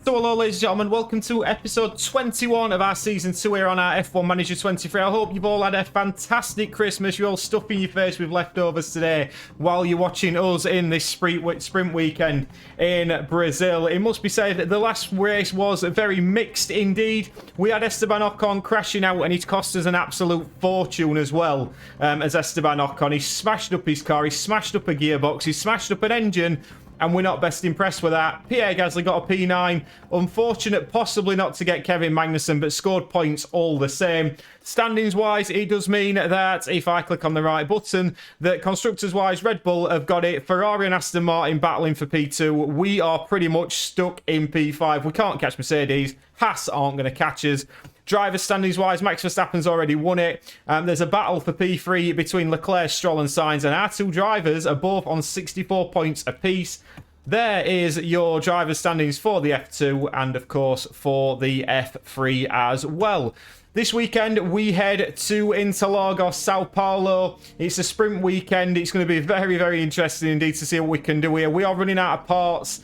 So hello ladies and gentlemen, welcome to episode 21 of our season 2 here on our F1 Manager 23. I hope you've all had a fantastic Christmas. You're all stuffing your face with leftovers today while you're watching us in this sprint weekend in Brazil. It must be said that the last race was very mixed indeed. We had Esteban Ocon crashing out and he's cost us an absolute fortune as well. As Esteban Ocon, he smashed up his car, he smashed up a gearbox, he smashed up an engine, and we're not best impressed with that. Pierre Gasly got a P9. Unfortunate possibly not to get Kevin Magnussen, but scored points all the same. Standings-wise, it does mean that if I click on the right button, that constructors-wise, Red Bull have got it. Ferrari and Aston Martin battling for P2. We are pretty much stuck in P5. We can't catch Mercedes. Haas aren't going to catch us. Driver standings-wise, Max Verstappen's already won it. There's a battle for P3 between Leclerc, Stroll and Sainz, and our two drivers are both on 64 points apiece. There is your driver standings for the F2 and, of course, for the F3 as well. This weekend, we head to Interlagos, Sao Paulo. It's a sprint weekend. It's going to be very, very interesting indeed to see what we can do here. We are running out of parts.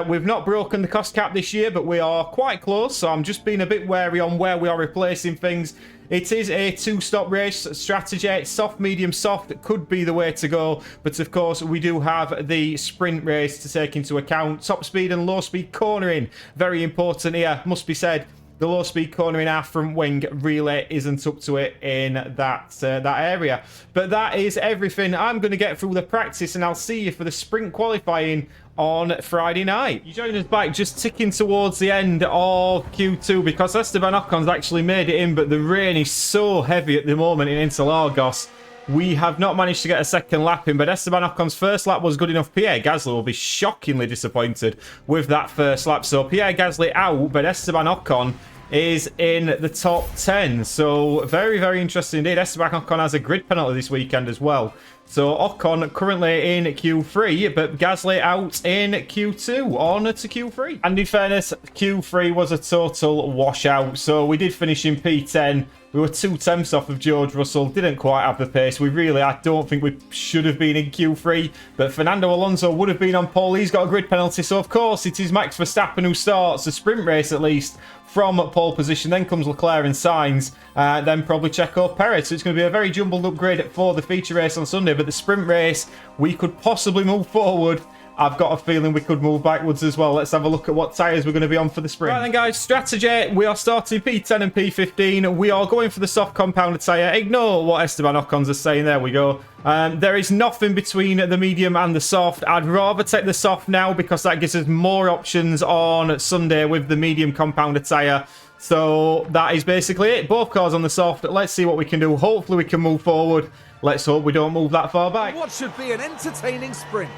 We've not broken the cost cap this year, but we are quite close, so I'm just being a bit wary on where we are replacing things. It is a two-stop race strategy. Soft, medium, soft could be the way to go, but of course we do have the sprint race to take into account. Top speed and low speed cornering, very important here, must be said. The low speed cornering our front wing really isn't up to it in that area. But that is everything I'm going to get through the practice, and I'll see you for the sprint qualifying on Friday night. You join us back just ticking towards the end of Q2 because Esteban Ocon's actually made it in, but the rain is so heavy at the moment in Interlagos. We have not managed to get a second lap in, but Esteban Ocon's first lap was good enough. Pierre Gasly will be shockingly disappointed with that first lap. So Pierre Gasly out, but Esteban Ocon is in the top 10. So very, very interesting indeed. Esteban Ocon has a grid penalty this weekend as well. So Ocon currently in Q3, but Gasly out in Q2, on to Q3. And in fairness, Q3 was a total washout. So we did finish in P10. We were 2/10 off of George Russell. Didn't quite have the pace. I don't think we should have been in Q3. But Fernando Alonso would have been on pole. He's got a grid penalty. So, of course, it is Max Verstappen who starts the sprint race, at least, from pole position. Then comes Leclerc and Sainz. Then probably Checo Perez. So it's going to be a very jumbled up grid for the feature race on Sunday. But the sprint race, we could possibly move forward. I've got a feeling we could move backwards as well. Let's have a look at what tyres we're going to be on for the sprint. Right then, guys, strategy. We are starting P10 and P15. We are going for the soft compounded tyre. Ignore what Esteban Ocon's are saying. There we go. There is nothing between the medium and the soft. I'd rather take the soft now because that gives us more options on Sunday with the medium compounded tyre. So that is basically it. Both cars on the soft. Let's see what we can do. Hopefully we can move forward. Let's hope we don't move that far back. What should be an entertaining sprint?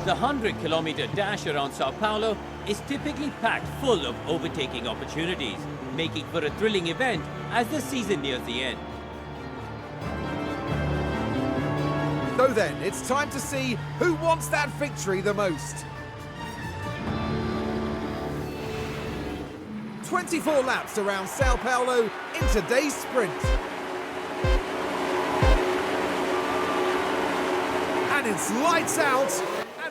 The 100-kilometer dash around Sao Paulo is typically packed full of overtaking opportunities, making for a thrilling event as the season nears the end. So then, it's time to see who wants that victory the most. 24 laps around Sao Paulo in today's sprint. And it's lights out.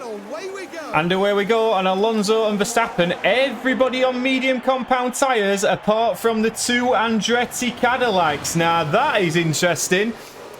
Away we go. And away we go on Alonso and Verstappen. Everybody on medium compound tyres apart from the two Andretti Cadillacs. Now that is interesting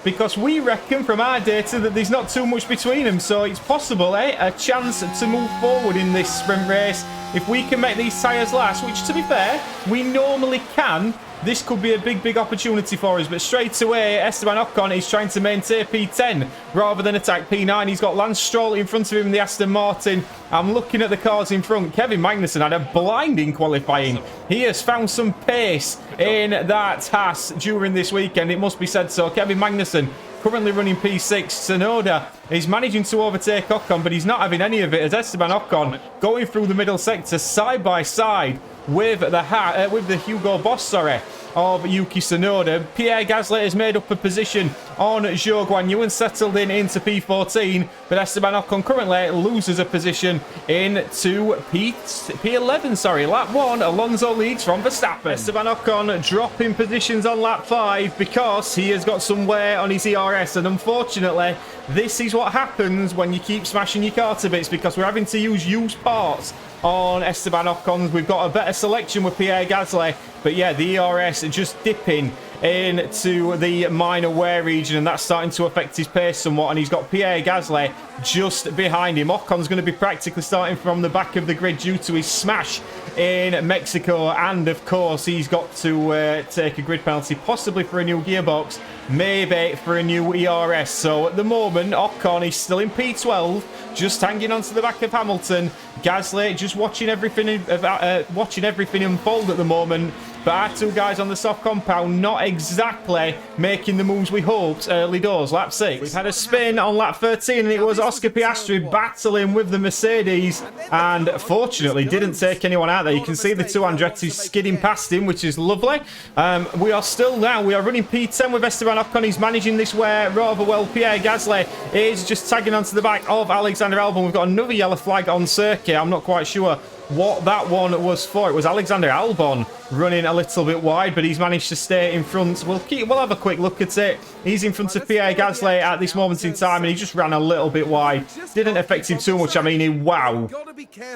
because we reckon from our data that there's not too much between them. So it's possible, a chance to move forward in this sprint race. If we can make these tyres last, which to be fair, we normally can, this could be a big, big opportunity for us. But straight away, Esteban Ocon is trying to maintain P10 rather than attack P9. He's got Lance Stroll in front of him in the Aston Martin. I'm looking at the cars in front. Kevin Magnussen had a blinding qualifying. He has found some pace in that Haas during this weekend. It must be said so. Kevin Magnussen currently running P6. Tsunoda is managing to overtake Ocon, but he's not having any of it as Esteban Ocon going through the middle sector side by side with the Hugo Boss, of Yuki Tsunoda. Pierre Gasly has made up a position on Zhou Guanyu and settled in into P14, but Esteban Ocon currently loses a position into P11, sorry. Lap 1, Alonso leads from Verstappen. Esteban Ocon dropping positions on lap 5 because he has got some wear on his ERS, and unfortunately, this is what happens when you keep smashing your car to bits, because we're having to use used parts on Esteban Ocon's. We've got a better selection with Pierre Gasly, but yeah, the ERS just dipping into the minor wear region, and that's starting to affect his pace somewhat, and he's got Pierre Gasly just behind him. Ocon's going to be practically starting from the back of the grid due to his smash in Mexico, and of course he's got to take a grid penalty, possibly for a new gearbox, maybe for a new ERS. So at the moment Ocon is still in P12, just hanging on to the back of Hamilton. Gasly just watching everything unfold at the moment, but our two guys on the soft compound not exactly making the moves we hoped early doors. Lap 6. We've had a spin on lap 13, and it was Oscar Piastri battling with the Mercedes, and fortunately didn't take anyone out there. You can see the two Andretti's skidding past him, which is lovely. We are running P10 with Esteban Ocon. He's managing this wear rather well. Pierre Gasly is just tagging onto the back of Alexander Albon. We've got another yellow flag on circuit. I'm not quite sure what that one was for. It was Alexander Albon running a little bit wide, but he's managed to stay in front. We'll have a quick look at it. He's in front of Pierre Gasly at this moment in time, and he just ran a little bit wide. Didn't affect him too much. I mean, wow.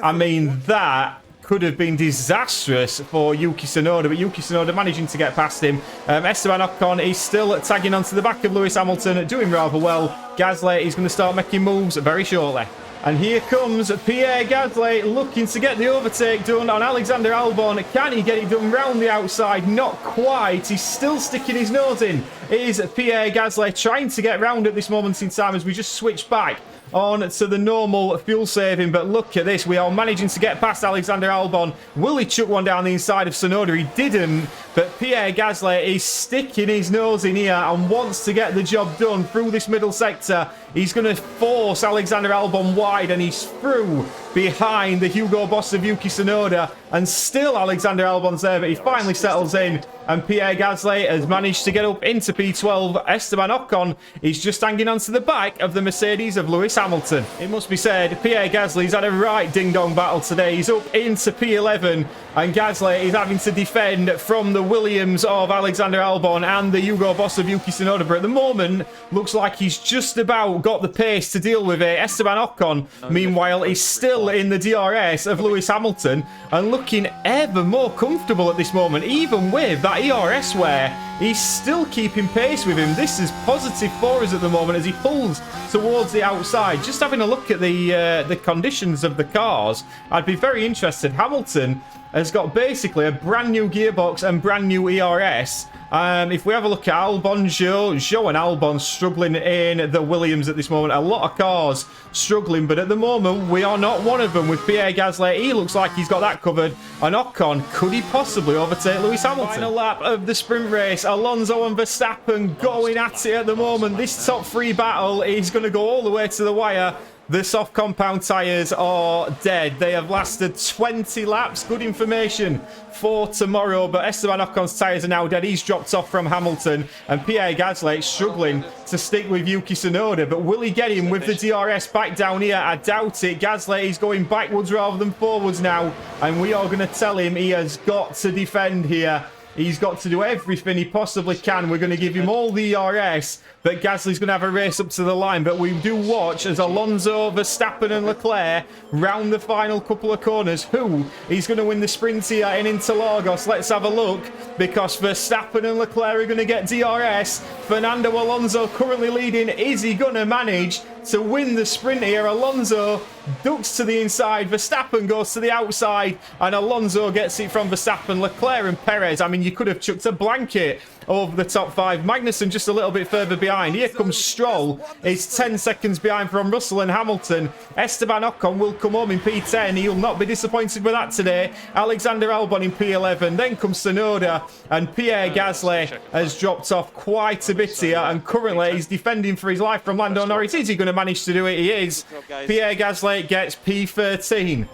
I mean, that could have been disastrous for Yuki Tsunoda, but Yuki Tsunoda managing to get past him. Esteban Ocon is still tagging onto the back of Lewis Hamilton, doing rather well. Gasly is going to start making moves very shortly. And here comes Pierre Gasly looking to get the overtake done on Alexander Albon. Can he get it done round the outside? Not quite. He's still sticking his nose in. Is Pierre Gasly trying to get round at this moment in time as we just switch back on to the normal fuel saving? But look at this. We are managing to get past Alexander Albon. Will he chuck one down the inside of Tsunoda? He didn't. But Pierre Gasly is sticking his nose in here and wants to get the job done through this middle sector. He's going to force Alexander Albon wide, and he's through behind the Hugo Boss of Yuki Tsunoda, and still Alexander Albon's there, but he finally settles in, and Pierre Gasly has managed to get up into P12. Esteban Ocon is just hanging onto the back of the Mercedes of Lewis Hamilton. It must be said, Pierre Gasly's had a right ding-dong battle today. He's up into P11, and Gasly is having to defend from the Williams of Alexander Albon and the Hugo Boss of Yuki Tsunoda, but at the moment looks like he's just about got the pace to deal with it. Esteban Ocon, meanwhile, is still in the DRS of Lewis Hamilton and looking ever more comfortable at this moment. Even with that ERS wear, he's still keeping pace with him. This is positive for us at the moment as he pulls towards the outside. Just having a look at the conditions of the cars, I'd be very interested. Hamilton has got basically a brand new gearbox and brand new ERS. If we have a look at Albon, Zhou and Albon struggling in the Williams at this moment. A lot of cars struggling, but at the moment we are not one of them with Pierre Gasly. He looks like he's got that covered. And Ocon, could he possibly overtake Lewis Hamilton? Final lap of the sprint race. Alonso and Verstappen going at it at the moment. This top three battle is going to go all the way to the wire. The soft compound tyres are dead. They have lasted 20 laps. Good information for tomorrow. But Esteban Ocon's tyres are now dead. He's dropped off from Hamilton. And Pierre Gasly struggling to stick with Yuki Tsunoda. But will he get him with the DRS back down here? I doubt it. Gasly is going backwards rather than forwards now. And we are going to tell him he has got to defend here. He's got to do everything he possibly can. We're going to give him all the ERS, but Gasly's going to have a race up to the line. But we do watch as Alonso, Verstappen and Leclerc round the final couple of corners. Who is going to win the sprint here in Interlagos? Let's have a look, because Verstappen and Leclerc are going to get DRS. Fernando Alonso currently leading. Is he going to manage to win the sprint here? Alonso ducks to the inside, Verstappen goes to the outside, and Alonso gets it from Verstappen. Leclerc and Perez, I mean, you could have chucked a blanket over the top five. Magnussen just a little bit further behind. Here comes Stroll. He's 10 seconds behind from Russell and Hamilton. Esteban Ocon will come home in P10. He'll not be disappointed with that today. Alexander Albon in P11. Then comes Tsunoda, and Pierre Gasly has dropped off quite a bit here, and currently he's defending for his life from Lando Norris. Is he going to manage to do it? He is. Pierre Gasly gets P13.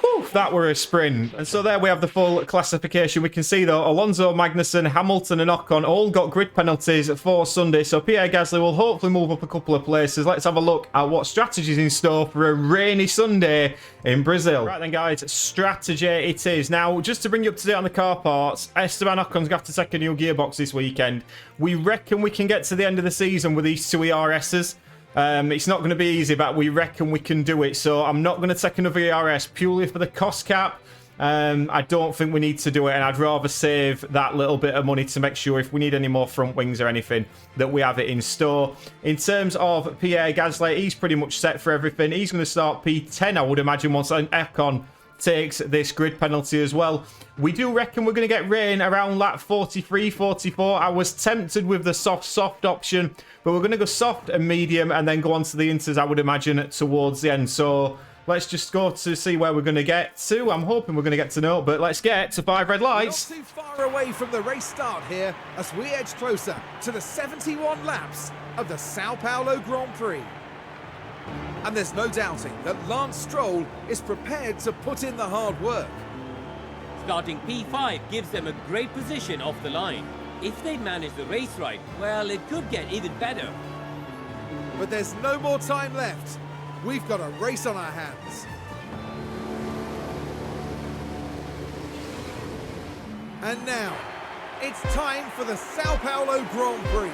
Whew, that were a sprint. And so there we have the full classification. We can see, though, Alonso, Magnussen, Hamilton and Ocon all got grid penalties for Sunday. So Pierre Gasly will hopefully move up a couple of places. Let's have a look at what strategy is in store for a rainy Sunday in Brazil. Right then, guys, strategy it is. Now, just to bring you up to date on the car parts, Esteban Ocon's going to have to take a new gearbox this weekend. We reckon we can get to the end of the season with these two ERSs. It's not going to be easy, but we reckon we can do it. So I'm not going to take another ERS purely for the cost cap. I don't think we need to do it, and I'd rather save that little bit of money to make sure if we need any more front wings or anything that we have it in store. In terms of Pierre Gasly, he's pretty much set for everything. He's going to start P10, I would imagine, once Ocon takes this grid penalty as well. We do reckon we're going to get rain around lap 43, 44. I was tempted with the soft option, but we're going to go soft and medium and then go on to the inters, I would imagine, towards the end. So let's just go to see where we're going to get to. I'm hoping we're going to get to know, but let's get to 5 red lights. Not too far away from the race start here as we edge closer to the 71 laps of the Sao Paulo Grand Prix. And there's no doubting that Lance Stroll is prepared to put in the hard work. Starting P5 gives them a great position off the line. If they manage the race right, well, it could get even better. But there's no more time left. We've got a race on our hands. And now, it's time for the Sao Paulo Grand Prix.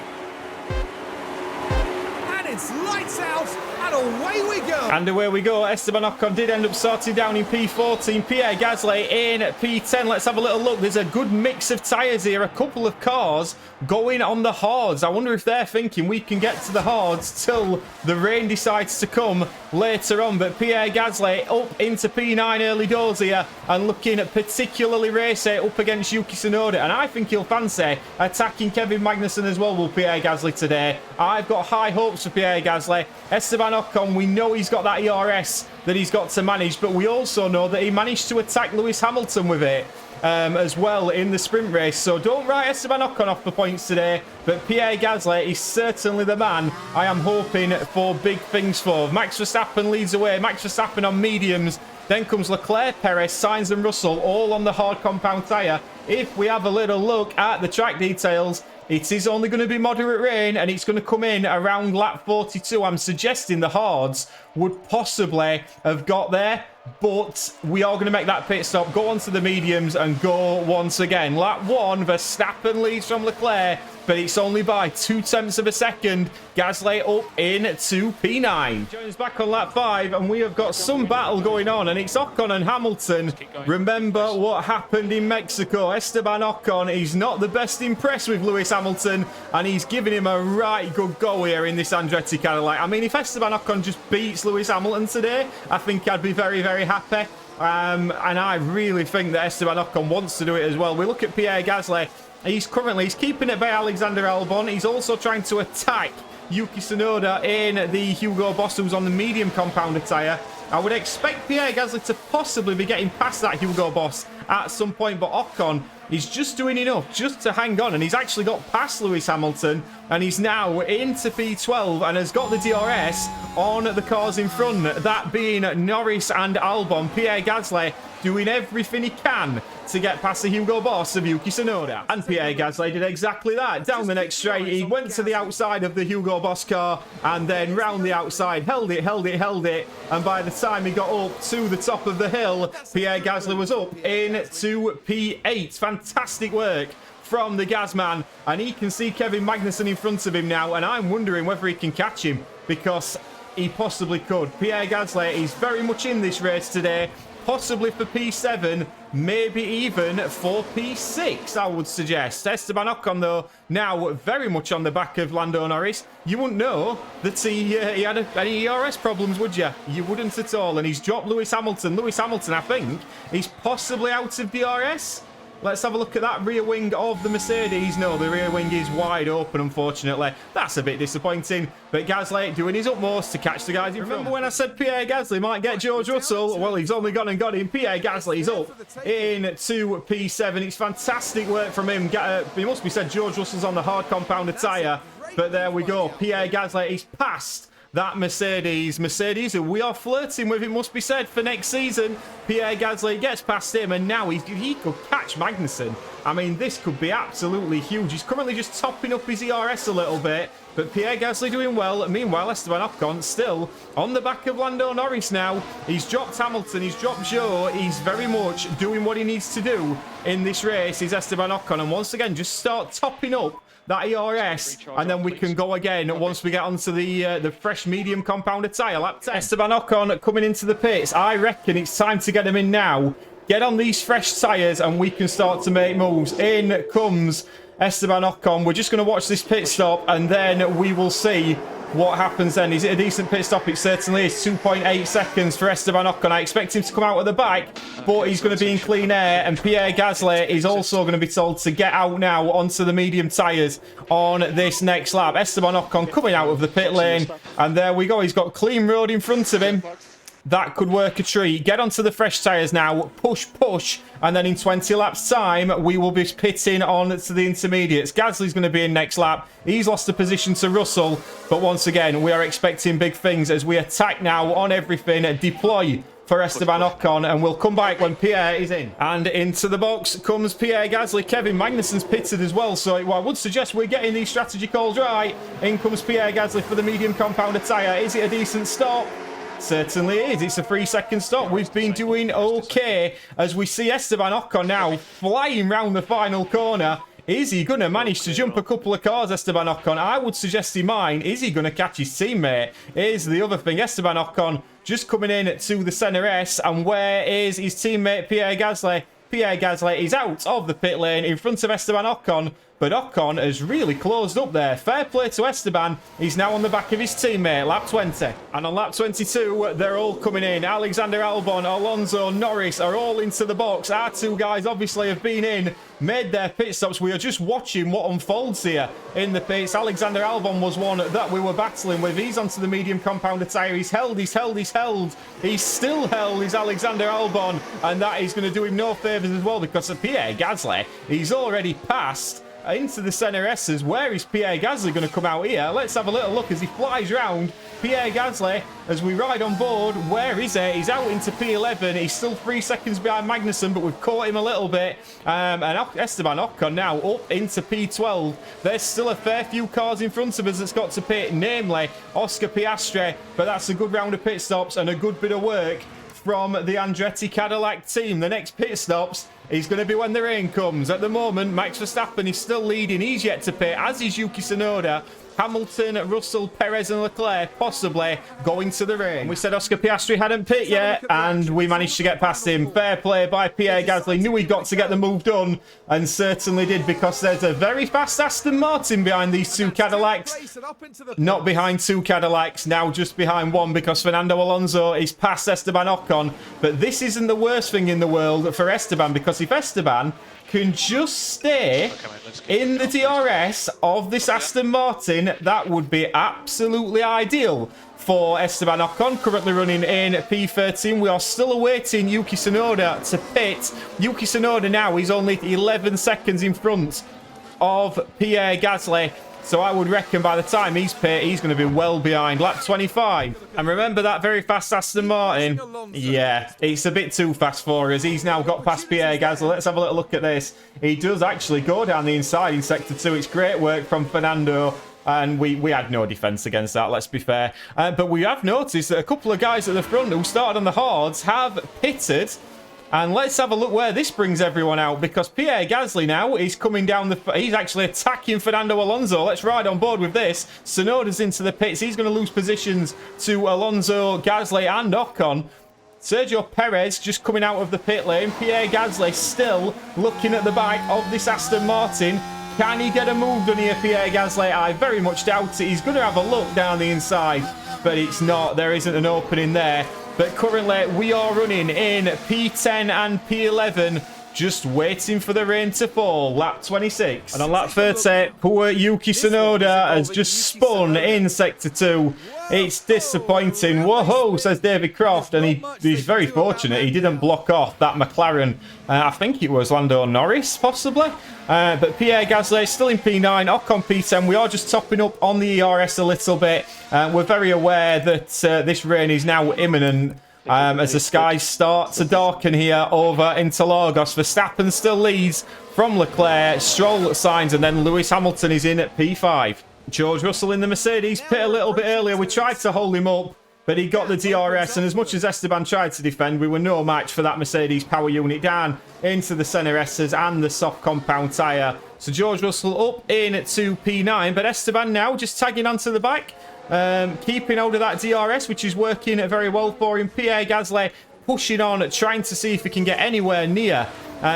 And it's lights out, and away we go. And away we go. Esteban Ocon did end up starting down in P14. Pierre Gasly in P10. Let's have a little look. There's a good mix of tyres here. A couple of cars going on the hards. I wonder if they're thinking we can get to the hards till the rain decides to come later on. But Pierre Gasly up into P9 early doors here and looking at particularly racy up against Yuki Tsunoda. And I think he'll fancy attacking Kevin Magnussen as well with Pierre Gasly today. I've got high hopes for Pierre Gasly. Esteban Ocon, we know he's got that ERS that he's got to manage, but we also know that he managed to attack Lewis Hamilton with it as well in the sprint race. So don't write Esteban Ocon off for points today, but Pierre Gasly is certainly the man I am hoping for big things for. Max Verstappen leads away. Max Verstappen on mediums. Then comes Leclerc, Perez, Sainz and Russell all on the hard compound tyre. If we have a little look at the track details, it is only going to be moderate rain and it's going to come in around lap 42. I'm suggesting the hards would possibly have got there, but we are going to make that pit stop, go on to the mediums and go once again. Lap 1, Verstappen leads from Leclerc, but it's only by 0.2 of a second. Gasly up into P9. Joins back on lap 5 and we have got some battle going on, and it's Ocon and Hamilton. Remember what happened in Mexico. Esteban Ocon, he's not the best impressed with Lewis Hamilton and he's giving him a right good go here in this Andretti Cadillac. I mean, if Esteban Ocon just beats Lewis Hamilton today, I think I'd be very, very happy. And I really think that Esteban Ocon wants to do it as well. We look at Pierre Gasly. He's keeping it by Alexander Albon. He's also trying to attack Yuki Tsunoda in the Hugo Boss, who's on the medium compounder tyre. I would expect Pierre Gasly to possibly be getting past that Hugo Boss at some point, but Ocon is just doing enough just to hang on, and he's actually got past Lewis Hamilton, and he's now into P12 and has got the DRS on the cars in front, that being Norris and Albon. Pierre Gasly doing everything he can to get past the Hugo Boss of Yuki Tsunoda. And Pierre Gasly did exactly that. Down the next straight, he went to the outside of the Hugo Boss car and then round the outside, held it, and by the time he got up to the top of the hill, Pierre Gasly was up into P8. Fantastic work from the Gasman, and he can see Kevin Magnussen in front of him now, and I'm wondering whether he can catch him, because he possibly could. Pierre Gasly is very much in this race today, possibly for P7, maybe even for P6, I would suggest. Esteban Ocon, though, now very much on the back of Lando Norris. You wouldn't know that he had any ERS problems, would you? You wouldn't at all. And he's dropped Lewis Hamilton. Lewis Hamilton, I think, is possibly out of DRS. Let's have a look at that rear wing of the Mercedes. No, the rear wing is wide open, unfortunately. That's a bit disappointing. But Gasly doing his utmost to catch the guys in front. Remember when I said Pierre Gasly might get George Russell? Well, he's only gone and got him. Pierre Gasly's up into P7. It's fantastic work from him. He must be said George Russell's on the hard compounder tyre. But there we go. Pierre Gasly is past that Mercedes. Mercedes, who we are flirting with, it must be said, for next season. Pierre Gasly gets past him, and now he could catch Magnussen. I mean, this could be absolutely huge. He's currently just topping up his ERS a little bit, but Pierre Gasly doing well. Meanwhile, Esteban Ocon still on the back of Lando Norris now. He's dropped Hamilton, he's dropped Zhou. He's very much doing what he needs to do in this race, is Esteban Ocon. And once again, just start topping up that ERS, and then we can go again once we get onto the fresh medium compounder tyre. Lap 10. Esteban Ocon coming into the pits. I reckon it's time to get him in now. Get on these fresh tyres, and we can start to make moves. In comes Esteban Ocon. We're just going to watch this pit stop, and then we will see what happens then. Is it a decent pit stop? It certainly is. 2.8 seconds for Esteban Ocon. I expect him to come out at the back, but he's going to be in clean air, and Pierre Gasly is also going to be told to get out now onto the medium tyres on this next lap. Esteban Ocon coming out of the pit lane, and there we go. He's got clean road in front of him. That could work a treat. Get onto the fresh tyres now. Push, push. And then in 20 laps time, we will be pitting on to the intermediates. Gasly's going to be in next lap. He's lost a position to Russell. But once again, we are expecting big things as we attack now on everything. Deploy for Esteban Ocon, and we'll come back when Pierre is in. And into the box comes Pierre Gasly. Kevin Magnussen's pitted as well, so I would suggest we're getting these strategy calls right. In comes Pierre Gasly for the medium compounder tyre. Is it a decent stop? Certainly is. It's a 3-second stop. We've been doing okay as we see Esteban Ocon now flying round the final corner. Is he going to manage to jump a couple of cars, Esteban Ocon? I would suggest he might. Is he going to catch his teammate? Here's the other thing. Esteban Ocon just coming in to the Senna S, and where is his teammate Pierre Gasly? Pierre Gasly is out of the pit lane in front of Esteban Ocon, but Ocon has really closed up there. Fair play to Esteban. He's now on the back of his teammate, lap 20. And on lap 22, they're all coming in. Alexander Albon, Alonso, Norris are all into the box. Our two guys obviously have been in, made their pit stops. We are just watching what unfolds here in the pits. Alexander Albon was one that we were battling with. He's onto the medium compounder tyre. He's held, he's held, he's held. He's still held, is Alexander Albon. And that is going to do him no favours as well, because of Pierre Gasly, he's already passed into the Senna S's. Where is Pierre Gasly going to come out here? Let's have a little look as he flies round. Pierre Gasly, as we ride on board, where is he? He's out into P11. He's still 3 seconds behind Magnussen, but we've caught him a little bit. And Esteban Ocon now up into P12. There's still a fair few cars in front of us that's got to pit, namely Oscar Piastri. But that's a good round of pit stops and a good bit of work from the Andretti Cadillac team. The next pit stops is going to be when the rain comes. At the moment, Max Verstappen is still leading. He's yet to pit, as is Yuki Tsunoda. Hamilton, Russell, Perez and Leclerc possibly going to the rain. We said Oscar Piastri hadn't pit yet, and we managed to get past him. Fair play by Pierre Gasly. Knew he got to get the move done, and certainly did, because there's a very fast Aston Martin behind these two Cadillacs. Not behind two Cadillacs, now just behind one, because Fernando Alonso is past Esteban Ocon. But this isn't the worst thing in the world for Esteban, because if Esteban can just stay in the DRS of this Aston Martin, that would be absolutely ideal for Esteban Ocon, currently running in P13. We are still awaiting Yuki Tsunoda to pit. Yuki Tsunoda now is only 11 seconds in front of Pierre Gasly. So I would reckon by the time he's pit, he's going to be well behind. Lap 25. And remember that very fast Aston Martin? Yeah, it's a bit too fast for us. He's now got past Pierre Gasly. Let's have a little look at this. He does actually go down the inside in Sector 2. It's great work from Fernando. And we had no defence against that, let's be fair. But we have noticed that a couple of guys at the front who started on the hards have pitted. And let's have a look where this brings everyone out, because Pierre Gasly now is coming down the... He's actually attacking Fernando Alonso. Let's ride on board with this. Tsunoda's into the pits. He's going to lose positions to Alonso, Gasly and Ocon. Sergio Perez just coming out of the pit lane. Pierre Gasly still looking at the back of this Aston Martin. Can he get a move done here, Pierre Gasly? I very much doubt it. He's going to have a look down the inside, but it's not. There isn't an opening there. But currently, we are running in P10 and P11 just waiting for the rain to fall. Lap 26. And on lap 30, poor Yuki Tsunoda has just spun in Sector 2. It's disappointing. Whoa, says David Croft, and he's very fortunate. He didn't block off that McLaren. I think it was Lando Norris, possibly. But Pierre Gasly is still in P9, Ocon P10. We are just topping up on the ERS a little bit. We're very aware that this rain is now imminent. As the skies start to darken here over Interlagos. Verstappen still leads from Leclerc. Stroll signs, and then Lewis Hamilton is in at P5. George Russell in the Mercedes pit a little bit earlier. We tried to hold him up, but he got the DRS, and as much as Esteban tried to defend, we were no match for that Mercedes power unit down into the center S's and the soft compound tyre. So George Russell up in to P9, but Esteban now just tagging onto the back. Keeping hold of that DRS, which is working very well for him. Pierre Gasly pushing on, trying to see if he can get anywhere near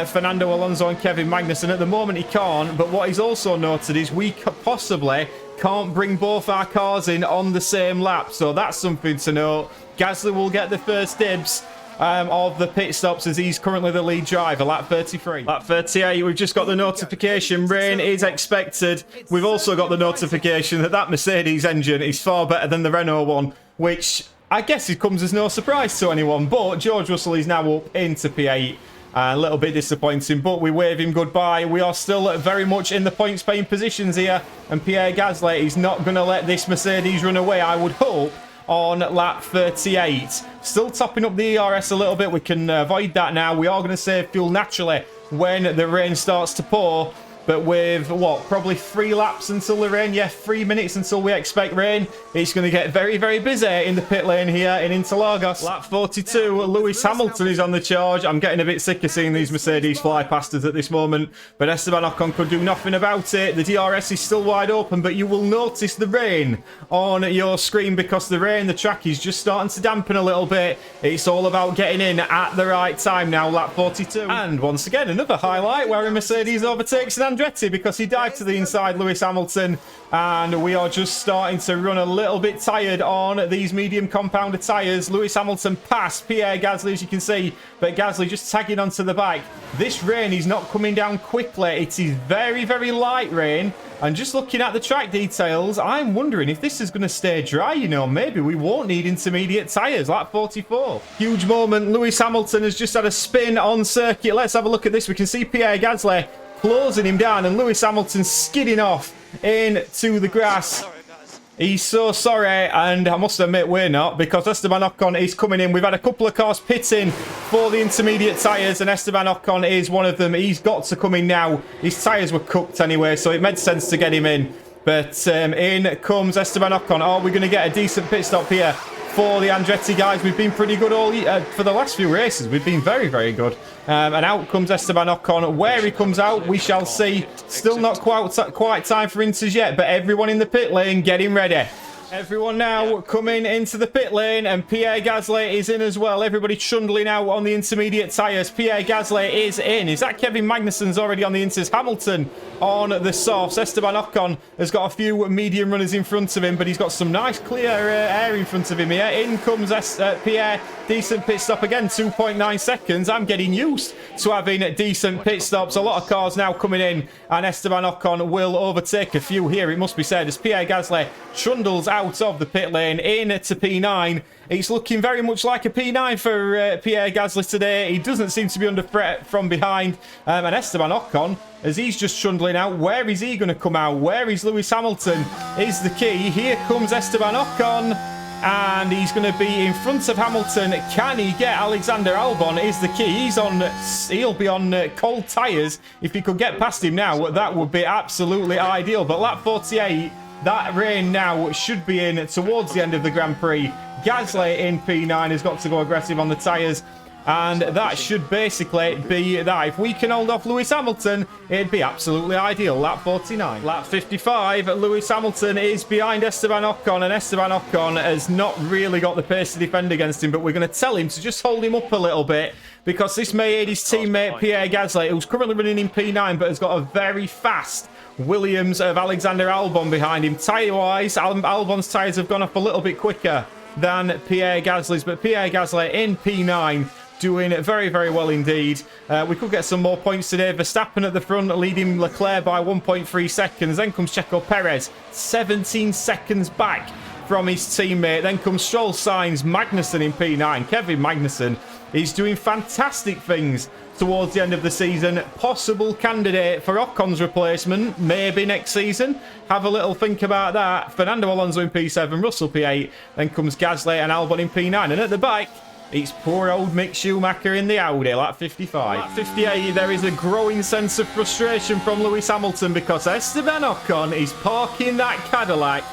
Fernando Alonso and Kevin Magnussen. At the moment, he can't. But what he's also noted is we possibly can't bring both our cars in on the same lap. So that's something to note. Gasly will get the first dibs of the pit stops as he's currently the lead driver. Lap 33. Lap 38, we've just got the notification. Rain is expected. We've also got the notification that that Mercedes engine is far better than the Renault one, which I guess it comes as no surprise to anyone. But George Russell is now up into P8. A little bit disappointing, but we wave him goodbye. We are still very much in the points paying positions here, and Pierre Gasly is not going to let this Mercedes run away, I would hope, on lap 38. Still topping up the ERS a little bit. We can avoid that now. We are going to save fuel naturally when the rain starts to pour. But with, what, probably 3 laps until the rain? Yeah, 3 minutes until we expect rain. It's going to get very, very busy in the pit lane here in Interlagos. Lap 42, Lewis Hamilton is on the charge. I'm getting a bit sick of seeing these Mercedes fly past us at this moment. But Esteban Ocon could do nothing about it. The DRS is still wide open, but you will notice the rain on your screen because the rain, the track is just starting to dampen a little bit. It's all about getting in at the right time now, lap 42. And once again, another highlight where a Mercedes overtakes an Andretti because he dived to the inside, Lewis Hamilton, and we are just starting to run a little bit tired on these medium compounder tyres. Lewis Hamilton passed Pierre Gasly, as you can see, but Gasly just tagging onto the back. This rain is not coming down quickly. It is very, very light rain, and just looking at the track details, I'm wondering if this is going to stay dry, you know. Maybe we won't need intermediate tyres. Lap 44. Huge moment. Lewis Hamilton has just had a spin on circuit. Let's have a look at this. We can see Pierre Gasly closing him down, and Lewis Hamilton skidding off into the grass. He's so sorry, and I must admit we're not, because Esteban Ocon is coming in. We've had a couple of cars pitting for the intermediate tyres, and Esteban Ocon is one of them. He's got to come in now. His tyres were cooked anyway, so it made sense to get him in. But in comes Esteban Ocon. Are we going to get a decent pit stop here for the Andretti guys? We've been pretty good all for the last few races. We've been very, very good. And out comes Esteban Ocon. Where he comes out, we shall see. Still not quite time for inters yet, but everyone in the pit lane getting ready. Everyone now coming into the pit lane, and Pierre Gasly is in as well. Everybody trundling out on the intermediate tyres. Pierre Gasly is in. Is that Kevin Magnussen's already on the inters? Hamilton on the softs. Esteban Ocon has got a few medium runners in front of him, but he's got some nice clear air in front of him here. In comes Pierre. Decent pit stop again, 2.9 seconds. I'm getting used to having decent pit stops. A lot of cars now coming in, and Esteban Ocon will overtake a few here, it must be said, as Pierre Gasly trundles out of the pit lane in to P9. It's looking very much like a P9 for Pierre Gasly today. He doesn't seem to be under threat from behind. And Esteban Ocon, as he's just trundling out, where is he going to come out? Where is Lewis Hamilton is the key. Here comes Esteban Ocon, and he's going to be in front of Hamilton. Can he get Alexander Albon is the key. He'll be on cold tyres. If he could get past him now, that would be absolutely ideal. But lap 48, that rain now should be in towards the end of the Grand Prix. Gasly in P9 has got to go aggressive on the tyres, and that should basically be that. If we can hold off Lewis Hamilton, it'd be absolutely ideal. Lap 49. Lap 55, Lewis Hamilton is behind Esteban Ocon, and Esteban Ocon has not really got the pace to defend against him, but we're going to tell him to just hold him up a little bit, because this may aid his teammate Pierre Gasly, who's currently running in P9, but has got a very fast Williams of Alexander Albon behind him. Tyre-wise, Albon's tyres have gone off a little bit quicker than Pierre Gasly's, but Pierre Gasly in P9 doing very, very well indeed. We could get some more points today. Verstappen at the front, leading Leclerc by 1.3 seconds. Then comes Checo Perez, 17 seconds back from his teammate. Then comes Stroll, Sainz, Magnussen in P9. Kevin Magnussen is doing fantastic things towards the end of the season. Possible candidate for Ocon's replacement, maybe next season. Have a little think about that. Fernando Alonso in P7, Russell P8. Then comes Gasly and Albon in P9. And at the back, it's poor old Mick Schumacher in the Audi, lap 55. Lap 58, there is a growing sense of frustration from Lewis Hamilton because Esteban Ocon is parking that Cadillac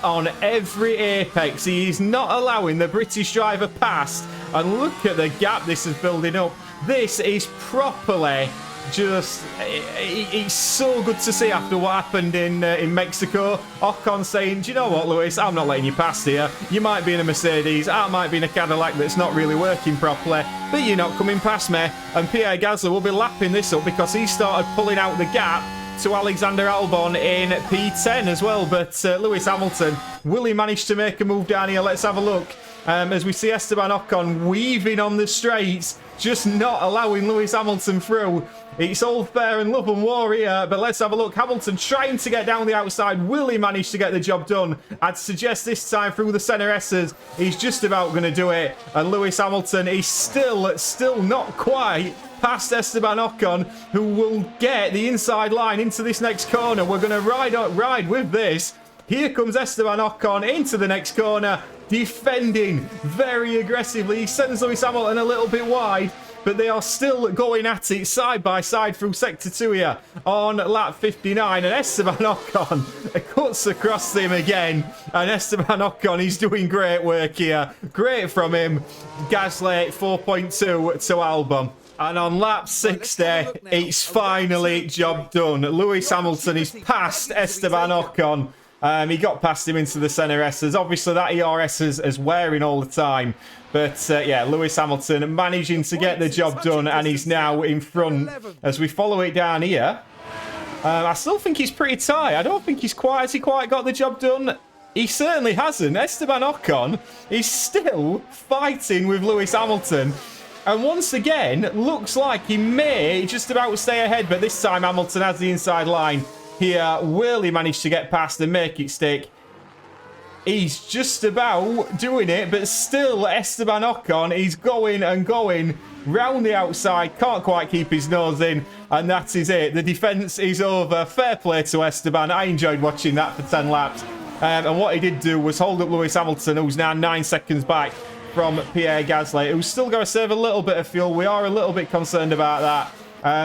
on every apex. He is not allowing the British driver past. And look at the gap this is building up. This is properly just... It's so good to see after what happened in Mexico. Ocon saying, do you know what, Lewis? I'm not letting you past here. You might be in a Mercedes. I might be in a Cadillac that's not really working properly. But you're not coming past me. And Pierre Gasly will be lapping this up because he started pulling out the gap to Alexander Albon in P10 as well. But Lewis Hamilton, will he manage to make a move down here? Let's have a look. As we see Esteban Ocon weaving on the straights, just not allowing Lewis Hamilton through. It's all fair and love and war here, but let's have a look. Hamilton trying to get down the outside. Will he manage to get the job done? I'd suggest this time through the centre S's, he's just about going to do it. And Lewis Hamilton is still not quite past Esteban Ocon, who will get the inside line into this next corner. We're going to ride with this. Here comes Esteban Ocon into the next corner, defending very aggressively. He sends Lewis Hamilton a little bit wide, but they are still going at it side by side through Sector 2 here on lap 59. And Esteban Ocon cuts across him again. And Esteban Ocon, he's doing great work here. Great from him. Gasly 4.2 to Albon. And on lap 60, it's finally job done. Lewis Hamilton is past Esteban Ocon. He got past him into the centre S's. Obviously, that ERS is wearing all the time. But, yeah, Lewis Hamilton managing to get the job done, and he's now in front. As we follow it down here, I still think he's pretty tight. I don't think has he quite got the job done? He certainly hasn't. Esteban Ocon is still fighting with Lewis Hamilton. And once again, looks like he may just about stay ahead, but this time Hamilton has the inside line. Here, will he manage to get past and make it stick? He's just about doing it, but still Esteban Ocon is going and going round the outside. Can't quite keep his nose in, and that is it. The defence is over. Fair play to Esteban. I enjoyed watching that for 10 laps. And what he did do was hold up Lewis Hamilton, who's now 9 seconds back from Pierre Gasly, who's still going to save a little bit of fuel. We are a little bit concerned about that.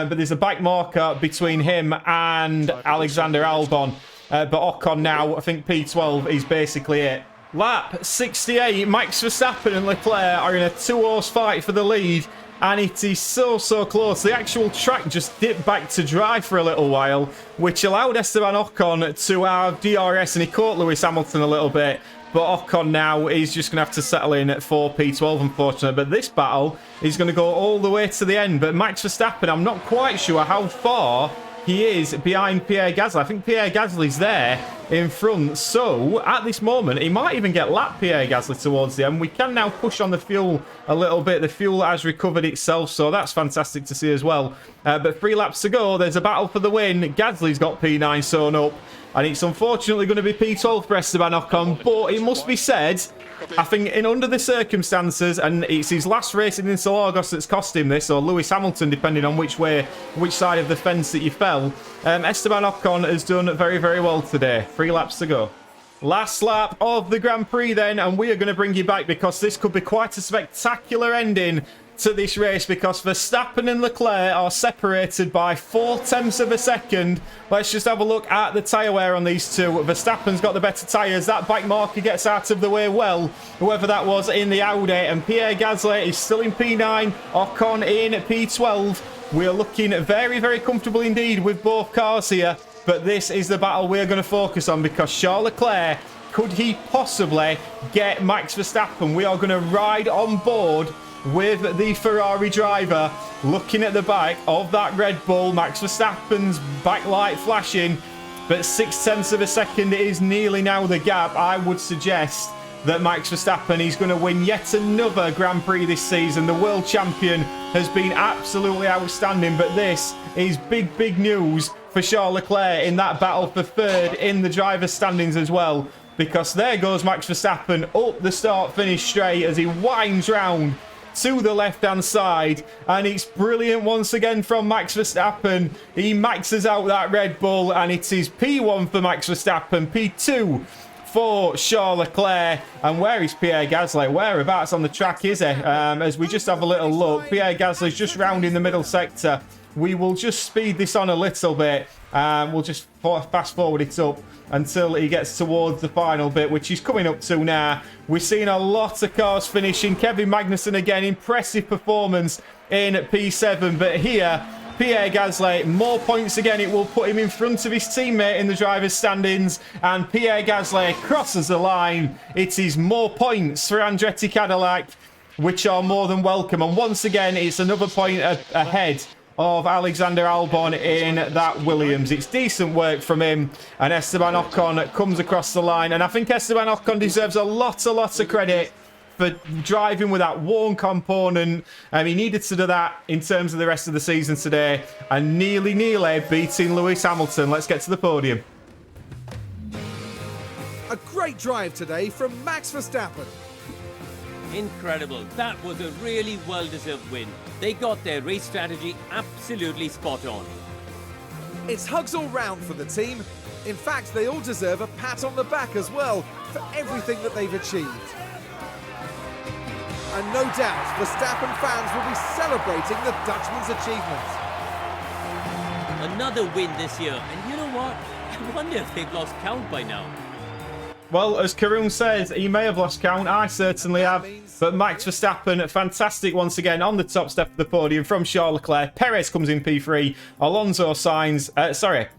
But there's a back marker between him and Alexander Albon. But Ocon now, I think P12 is basically it. Lap 68, Max Verstappen and Leclerc are in a 2-horse fight for the lead. And it is so close. The actual track just dipped back to dry for a little while, which allowed Esteban Ocon to have DRS, and he caught Lewis Hamilton a little bit. But Ocon now is just going to have to settle in at 4 P12, unfortunately. But this battle is going to go all the way to the end. But Max Verstappen, I'm not quite sure how far he is behind Pierre Gasly. I think Pierre Gasly's there in front. So, at this moment, he might even get lapped Pierre Gasly towards the end. We can now push on the fuel a little bit. The fuel has recovered itself, so that's fantastic to see as well. But 3 laps to go. There's a battle for the win. Gasly's got P9 sewn up. And it's unfortunately going to be P12 for Esteban Ocon, but it must be said, I think under the circumstances, and it's his last race in Interlagos that's cost him this, or Lewis Hamilton, depending on which side of the fence that you fell, Esteban Ocon has done very, very well today. 3 laps to go. Last lap of the Grand Prix then, and we are going to bring you back because this could be quite a spectacular ending to this race, because Verstappen and Leclerc are separated by 0.4 of a second. Let's just have a look at the tyre wear on these two. Verstappen's got the better tyres. That back marker gets out of the way well, whoever that was in the Audi. And Pierre Gasly is still in P9, Ocon in P12. We are looking very, very comfortable indeed with both cars here. But this is the battle we're going to focus on, because Charles Leclerc, could he possibly get Max Verstappen? We are going to ride on board with the Ferrari driver, looking at the back of that Red Bull. Max Verstappen's backlight flashing, but 0.6 of a second is nearly now the gap. I would suggest that Max Verstappen is going to win yet another Grand Prix this season. The world champion has been absolutely outstanding, but this is big news for Charles Leclerc in that battle for third in the driver's standings as well, because there goes Max Verstappen up the start-finish straight as he winds round to the left-hand side, and it's brilliant once again from Max Verstappen. He maxes out that Red Bull, and it is P1 for Max Verstappen, P2 for Charles Leclerc. And where is Pierre Gasly? Whereabouts on the track is he? As we just have a little look, Pierre Gasly's just round in the middle sector. We will just speed this on a little bit. We'll just fast forward it up until he gets towards the final bit, which he's coming up to now. We're seeing a lot of cars finishing. Kevin Magnussen again, impressive performance in P7. But here, Pierre Gasly, more points again. It will put him in front of his teammate in the driver's standings. And Pierre Gasly crosses the line. It is more points for Andretti Cadillac, which are more than welcome. And once again, it's another point ahead of Alexander Albon in that Williams. It's decent work from him, and Esteban Ocon comes across the line, and I think Esteban Ocon deserves a lot of credit for driving with that worn component. He needed to do that in terms of the rest of the season today, and nearly beating Lewis Hamilton. Let's get to the podium. A great drive today from Max Verstappen. Incredible. That was a really well-deserved win. They got their race strategy absolutely spot on. It's hugs all round for the team. In fact, they all deserve a pat on the back as well for everything that they've achieved. And no doubt, Verstappen fans will be celebrating the Dutchman's achievement. Another win this year, and you know what? I wonder if they've lost count by now. Well, as Karun says, he may have lost count. I certainly have. But Max Verstappen, fantastic once again on the top step of the podium from Charles Leclerc. Perez comes in P3.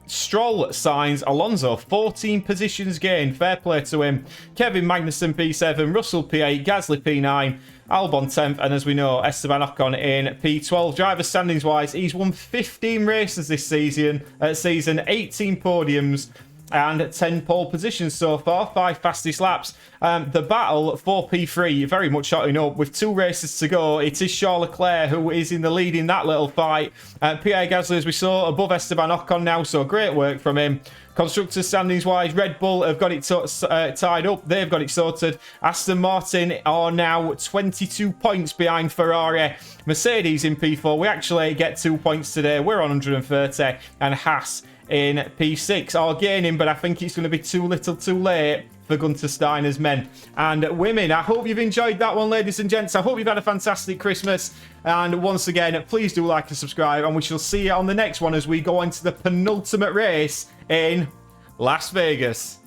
Stroll signs Alonso. 14 positions gained. Fair play to him. Kevin Magnussen P7. Russell P8. Gasly P9. Albon 10th. And as we know, Esteban Ocon in P12. Driver standings wise, he's won 15 races this season. 18 podiums. And 10 pole positions so far, 5 fastest laps. The battle for P3 very much shotting up with 2 races to go. It is Charles Leclerc who is in the lead in that little fight. Pierre Gasly, as we saw, above Esteban Ocon now, so great work from him. Constructors standings wise, Red Bull have got it tied up. They've got it sorted. Aston Martin are now 22 points behind Ferrari. Mercedes in P4. We actually get 2 points today. We're on 130. And Haas in P6 are gaining, but I think it's going to be too little too late for Gunter Steiner's men and women. I hope you've enjoyed that one, ladies and gents. I hope you've had a fantastic Christmas. And once again, please do like and subscribe, and we shall see you on the next one as we go into the penultimate race in Las Vegas.